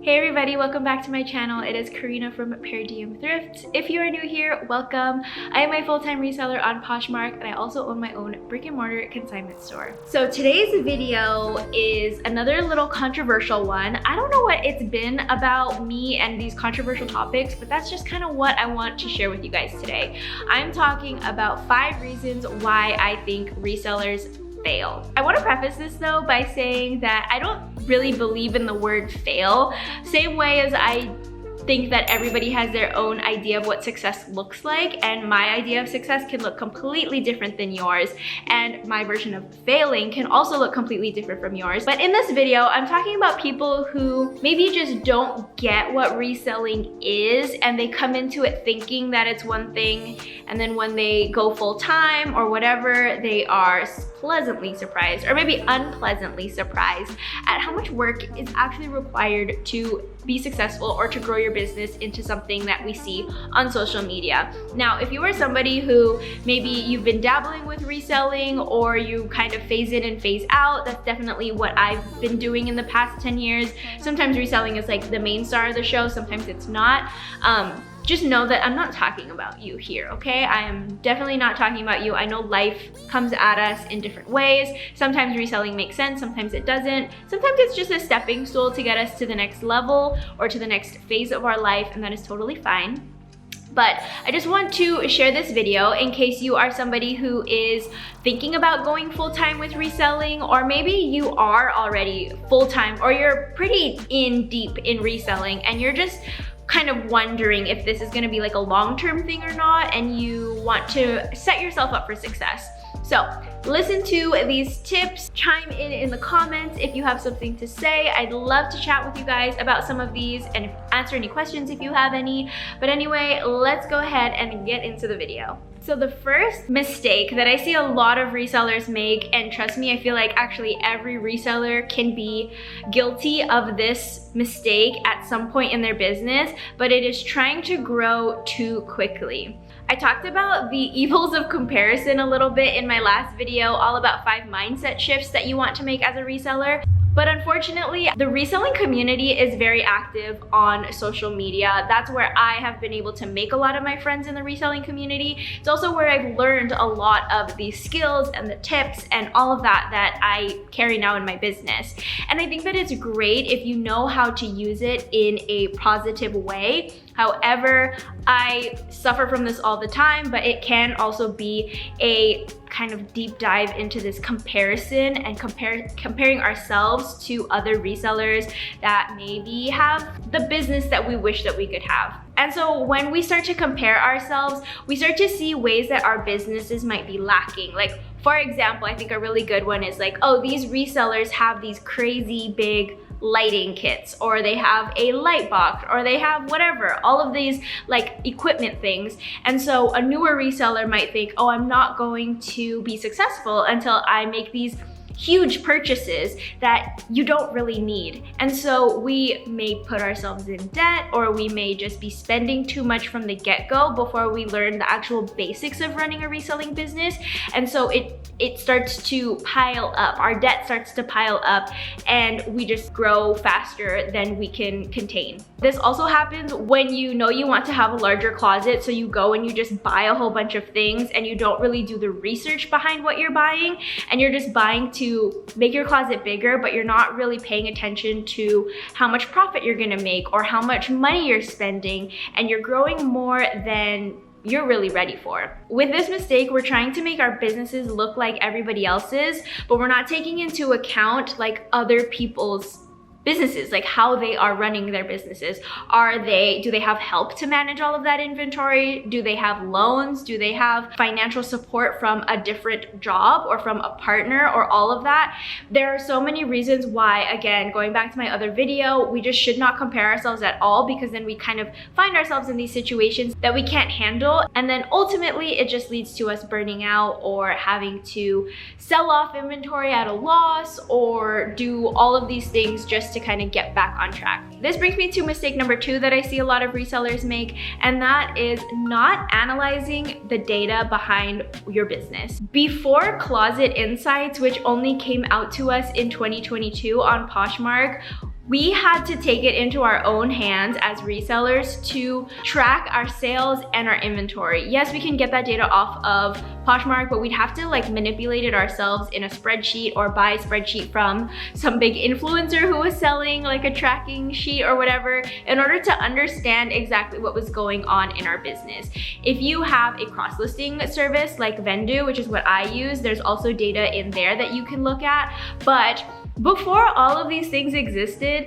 Hey everybody, welcome back to my channel. It is Karina from Per Diem Thrift. If you are new here, welcome. I am a full-time reseller on Poshmark and I also own my own brick and mortar consignment store. So today's video is another little controversial one. I don't know what it's been about me and these controversial topics, but that's just kind of what I want to share with you guys today. I'm talking about 5 reasons why I think resellers fail. I want to preface this though by saying that I don't really believe in the word fail. Same way as I think that everybody has their own idea of what success looks like, and my idea of success can look completely different than yours, and my version of failing can also look completely different from yours. But in this video, I'm talking about people who maybe just don't get what reselling is, and they come into it thinking that it's one thing, and then when they go full-time or whatever, they are pleasantly surprised, or maybe unpleasantly surprised, at how much work is actually required to be successful or to grow your business into something that we see on social media. Now, if you are somebody who maybe you've been dabbling with reselling, or you kind of phase in and phase out, that's definitely what I've been doing in the past 10 years. Sometimes reselling is like the main star of the show, sometimes it's not. Just know that I'm not talking about you here, okay? I am definitely not talking about you. I know life comes at us in different ways. Sometimes reselling makes sense, sometimes it doesn't. Sometimes it's just a stepping stool to get us to the next level or to the next phase of our life, and that is totally fine. But I just want to share this video in case you are somebody who is thinking about going full-time with reselling, or maybe you are already full-time, or you're pretty deep in reselling and you're just kind of wondering if this is gonna be like a long-term thing or not, and you want to set yourself up for success. So listen to these tips, chime in the comments if you have something to say. I'd love to chat with you guys about some of these and answer any questions if you have any. But anyway, let's go ahead and get into the video. So the first mistake that I see a lot of resellers make, and trust me, I feel like actually every reseller can be guilty of this mistake at some point in their business, but it is trying to grow too quickly. I talked about the evils of comparison a little bit in my last video, all about 5 mindset shifts that you want to make as a reseller. But unfortunately, the reselling community is very active on social media. That's where I have been able to make a lot of my friends in the reselling community. It's also where I've learned a lot of the skills and the tips and all of that I carry now in my business. And I think that it's great if you know how to use it in a positive way. However, I suffer from this all the time, but it can also be a kind of deep dive into this comparison and comparing ourselves to other resellers that maybe have the business that we wish that we could have. And so when we start to compare ourselves, we start to see ways that our businesses might be lacking. Like, for example, I think a really good one is like, oh, these resellers have these crazy big lighting kits, or they have a light box, or they have whatever, all of these like equipment things. And so a newer reseller might think, oh, I'm not going to be successful until I make these huge purchases that you don't really need. And so we may put ourselves in debt, or we may just be spending too much from the get-go before we learn the actual basics of running a reselling business. And so it starts to pile up. Our debt starts to pile up, and we just grow faster than we can contain. This also happens when you know you want to have a larger closet, so you go and you just buy a whole bunch of things, and you don't really do the research behind what you're buying, and you're just buying to make your closet bigger, but you're not really paying attention to how much profit you're gonna make or how much money you're spending, and you're growing more than you're really ready for. With this mistake, we're trying to make our businesses look like everybody else's, but we're not taking into account like other people's businesses, like how they are running their businesses. Do they have help to manage all of that inventory? Do they have loans? Do they have financial support from a different job or from a partner, or all of that? There are so many reasons why, again, going back to my other video, we just should not compare ourselves at all, because then we kind of find ourselves in these situations that we can't handle. And then ultimately it just leads to us burning out, or having to sell off inventory at a loss, or do all of these things just to kind of get back on track. This brings me to mistake number 2 that I see a lot of resellers make, and that is not analyzing the data behind your business. Before Closet Insights, which only came out to us in 2022 on Poshmark, we had to take it into our own hands as resellers to track our sales and our inventory. Yes, we can get that data off of Poshmark, but we'd have to like manipulate it ourselves in a spreadsheet or buy a spreadsheet from some big influencer who was selling like a tracking sheet or whatever in order to understand exactly what was going on in our business. If you have a cross-listing service like Vendu, which is what I use, there's also data in there that you can look at. But before all of these things existed,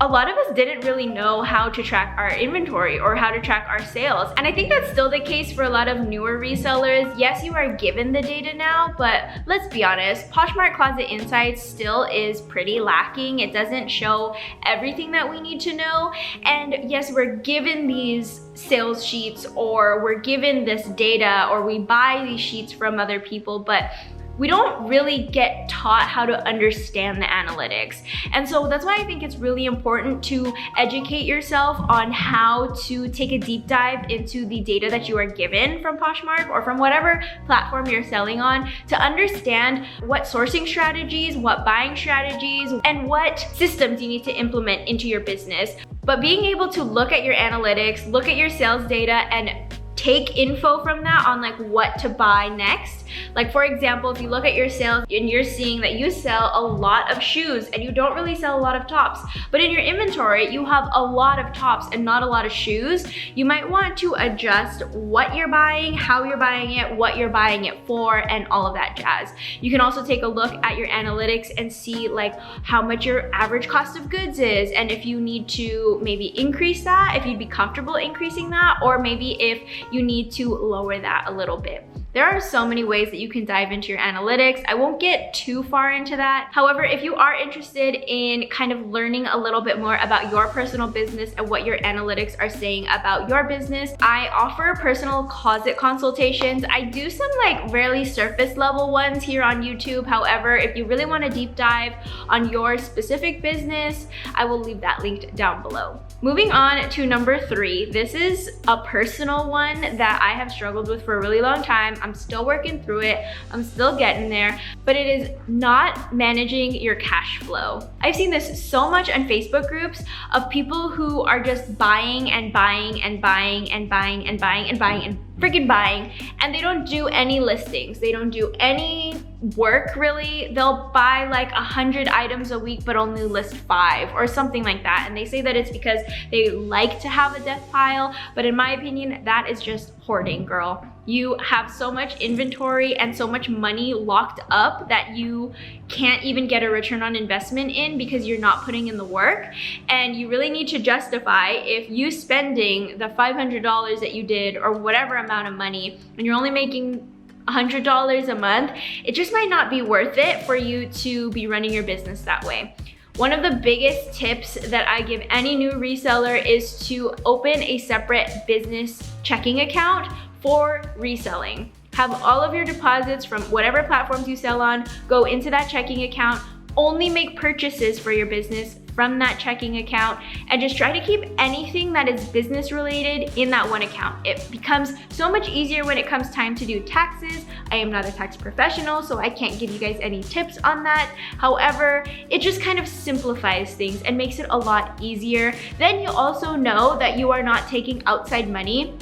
a lot of us didn't really know how to track our inventory or how to track our sales. And I think that's still the case for a lot of newer resellers. Yes, you are given the data now, but let's be honest, Poshmark Closet Insights still is pretty lacking. It doesn't show everything that we need to know. And yes, we're given these sales sheets or we're given this data or we buy these sheets from other people, but we don't really get taught how to understand the analytics. And so that's why I think it's really important to educate yourself on how to take a deep dive into the data that you are given from Poshmark or from whatever platform you're selling on to understand what sourcing strategies, what buying strategies, and what systems you need to implement into your business. But being able to look at your analytics, look at your sales data, and take info from that on like what to buy next. Like for example, if you look at your sales and you're seeing that you sell a lot of shoes and you don't really sell a lot of tops, but in your inventory you have a lot of tops and not a lot of shoes, you might want to adjust what you're buying, how you're buying it, what you're buying it for, and all of that jazz. You can also take a look at your analytics and see like how much your average cost of goods is, and if you need to maybe increase that, if you'd be comfortable increasing that, or maybe if you need to lower that a little bit. There are so many ways that you can dive into your analytics. I won't get too far into that. However, if you are interested in kind of learning a little bit more about your personal business and what your analytics are saying about your business, I offer personal closet consultations. I do some like really surface level ones here on YouTube. However, if you really want to deep dive on your specific business, I will leave that linked down below. Moving on to number 3, this is a personal one that I have struggled with for a really long time. I'm still working through it. I'm still getting there, but it is not managing your cash flow. I've seen this so much on Facebook groups of people who are just buying and buying and buying and buying and buying and buying and freaking buying, and they don't do any listings. They don't do any work really. They'll buy like 100 items a week but only list 5 or something like that, and they say that it's because they like to have a death pile, but in my opinion that is just hoarding, girl. You have so much inventory and so much money locked up that you can't even get a return on investment in because you're not putting in the work, and you really need to justify if you spending the $500 that you did or whatever amount of money and you're only making $100 a month, it just might not be worth it for you to be running your business that way. One of the biggest tips that I give any new reseller is to open a separate business checking account for reselling. Have all of your deposits from whatever platforms you sell on go into that checking account. Only make purchases for your business from that checking account, and just try to keep anything that is business related in that one account. It becomes so much easier when it comes time to do taxes. I am not a tax professional, so I can't give you guys any tips on that. However, it just kind of simplifies things and makes it a lot easier. Then you also know that you are not taking outside money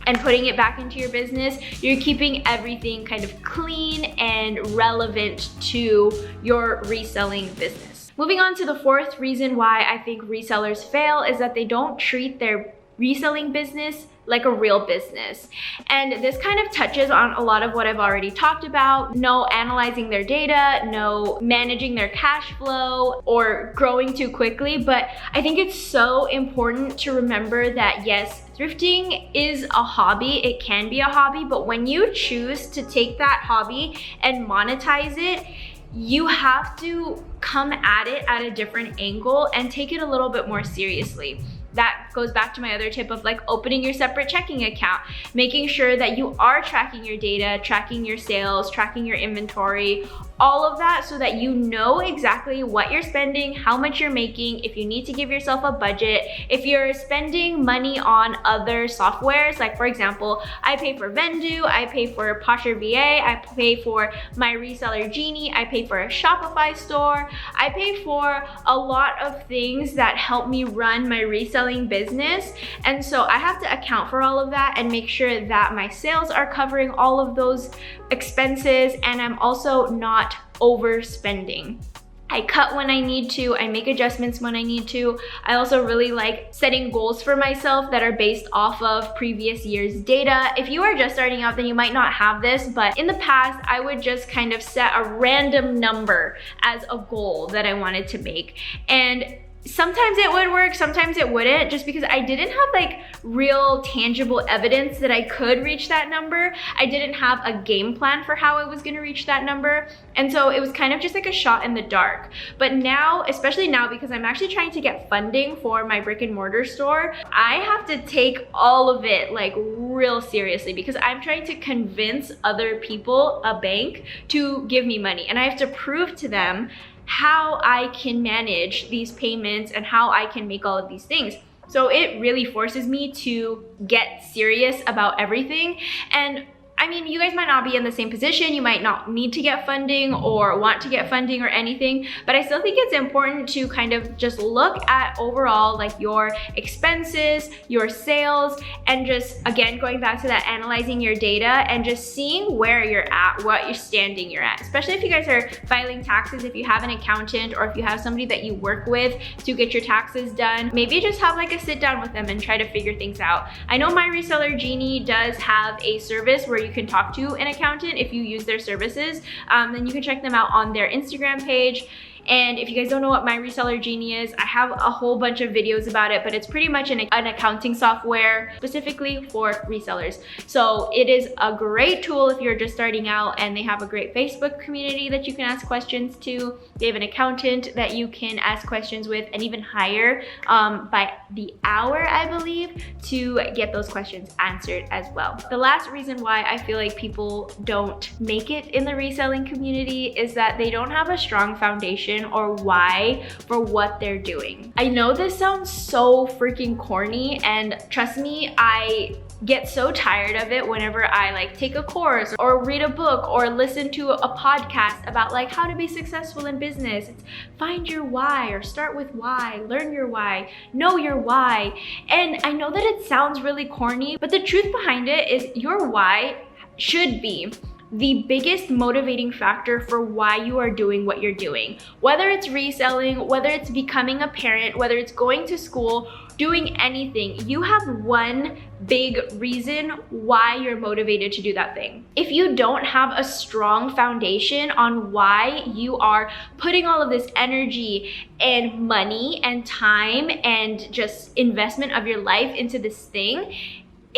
and putting it back into your business. You're keeping everything kind of clean and relevant to your reselling business. Moving on to the 4th reason why I think resellers fail is that they don't treat their reselling business like a real business. And this kind of touches on a lot of what I've already talked about. No analyzing their data, no managing their cash flow or growing too quickly. But I think it's so important to remember that yes, thrifting is a hobby. It can be a hobby, but when you choose to take that hobby and monetize it, you have to come at it at a different angle and take it a little bit more seriously. That goes back to my other tip of like opening your separate checking account, making sure that you are tracking your data, tracking your sales, tracking your inventory, all of that so that you know exactly what you're spending, how much you're making, if you need to give yourself a budget, if you're spending money on other softwares, like for example, I pay for Vendu, I pay for Poshmark VA, I pay for my reseller Genie, I pay for a Shopify store, I pay for a lot of things that help me run my reselling business. And so I have to account for all of that and make sure that my sales are covering all of those expenses, and I'm also not overspending. I cut when I need to, I make adjustments when I need to. I also really like setting goals for myself that are based off of previous year's data. If you are just starting out, then you might not have this, but in the past, I would just kind of set a random number as a goal that I wanted to make. And sometimes it would work, sometimes it wouldn't, just because I didn't have like real tangible evidence that I could reach that number. I didn't have a game plan for how I was gonna reach that number. And so it was kind of just like a shot in the dark. But now, especially now, because I'm actually trying to get funding for my brick and mortar store, I have to take all of it like real seriously, because I'm trying to convince other people, a bank, to give me money. And I have to prove to them how I can manage these payments and how I can make all of these things. So it really forces me to get serious about everything. And I mean, you guys might not be in the same position. You might not need to get funding or want to get funding or anything, but I still think it's important to kind of just look at overall like your expenses, your sales, and just, again, going back to that, analyzing your data and just seeing where you're at, what you're standing you're at. Especially if you guys are filing taxes, if you have an accountant or if you have somebody that you work with to get your taxes done, maybe just have like a sit down with them and try to figure things out. I know my reseller Genie does have a service where you can talk to an accountant if you use their services. Then you can check them out on their Instagram page. And if you guys don't know what my reseller Genie is, I have a whole bunch of videos about it, but it's pretty much an accounting software specifically for resellers. So it is a great tool if you're just starting out, and they have a great Facebook community that you can ask questions to. They have an accountant that you can ask questions with and even hire by the hour, I believe, to get those questions answered as well. The last reason why I feel like people don't make it in the reselling community is that they don't have a strong foundation or why for what they're doing. I know this sounds so freaking corny, and trust me, I get so tired of it whenever I like take a course or read a book or listen to a podcast about like how to be successful in business. It's find your why, or start with why, learn your why, know your why. And I know that it sounds really corny, but the truth behind it is your why should be the biggest motivating factor for why you are doing what you're doing. Whether it's reselling, whether it's becoming a parent, whether it's going to school, doing anything, you have one big reason why you're motivated to do that thing. If you don't have a strong foundation on why you are putting all of this energy and money and time and just investment of your life into this thing,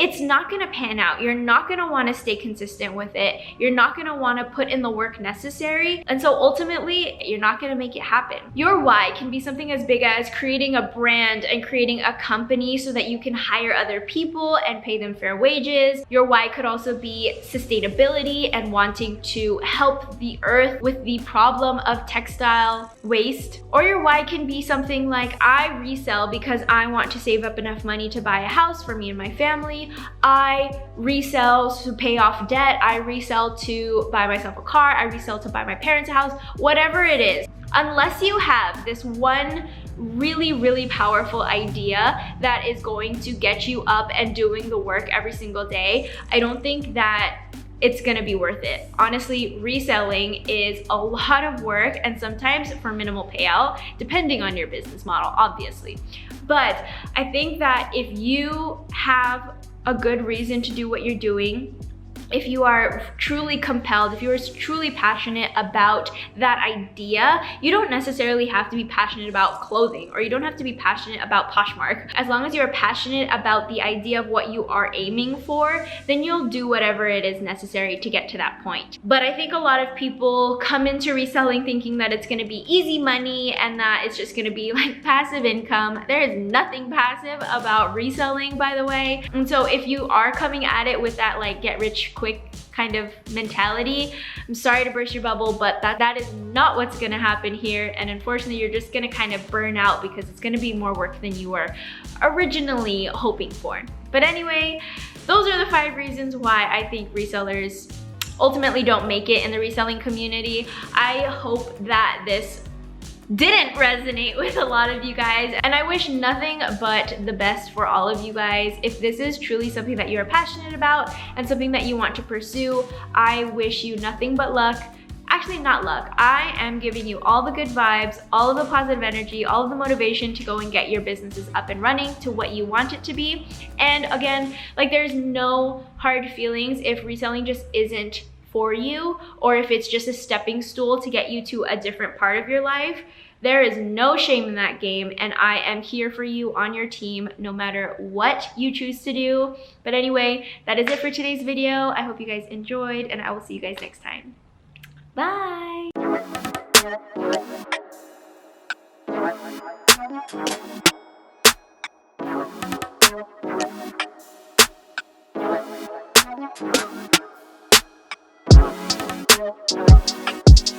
it's not gonna pan out. You're not gonna wanna stay consistent with it. You're not gonna wanna put in the work necessary. And so ultimately, you're not gonna make it happen. Your why can be something as big as creating a brand and creating a company so that you can hire other people and pay them fair wages. Your why could also be sustainability and wanting to help the earth with the problem of textile waste. Or your why can be something like, I resell because I want to save up enough money to buy a house for me and my family. I resell to pay off debt. I resell to buy myself a car. I resell to buy my parents a house, whatever it is. Unless you have this one really, really powerful idea that is going to get you up and doing the work every single day, I don't think that it's gonna be worth it. Honestly, reselling is a lot of work, and sometimes for minimal payout, depending on your business model, obviously. But I think that if you have a good reason to do what you're doing, if you are truly compelled, if you are truly passionate about that idea, you don't necessarily have to be passionate about clothing, or you don't have to be passionate about Poshmark. As long as you're passionate about the idea of what you are aiming for, then you'll do whatever it is necessary to get to that point. But I think a lot of people come into reselling thinking that it's gonna be easy money and that it's just gonna be like passive income. There is nothing passive about reselling, by the way. And so if you are coming at it with that like get rich quick kind of mentality. I'm sorry to burst your bubble, but that is not what's gonna happen here. And unfortunately, you're just gonna kind of burn out because it's gonna be more work than you were originally hoping for. But anyway, those are the 5 reasons why I think resellers ultimately don't make it in the reselling community. I hope that this didn't resonate with a lot of you guys, and I wish nothing but the best for all of you guys. If this is truly something that you're passionate about and something that you want to pursue, I wish you nothing but luck. Actually, not luck. I am giving you all the good vibes, all of the positive energy, all of the motivation to go and get your businesses up and running to what you want it to be. And again, like, there's no hard feelings if reselling just isn't for you, or if it's just a stepping stool to get you to a different part of your life. There is no shame in that game, and I am here for you on your team no matter what you choose to do. But anyway, that is it for today's video. I hope you guys enjoyed, and I will see you guys next time. Bye!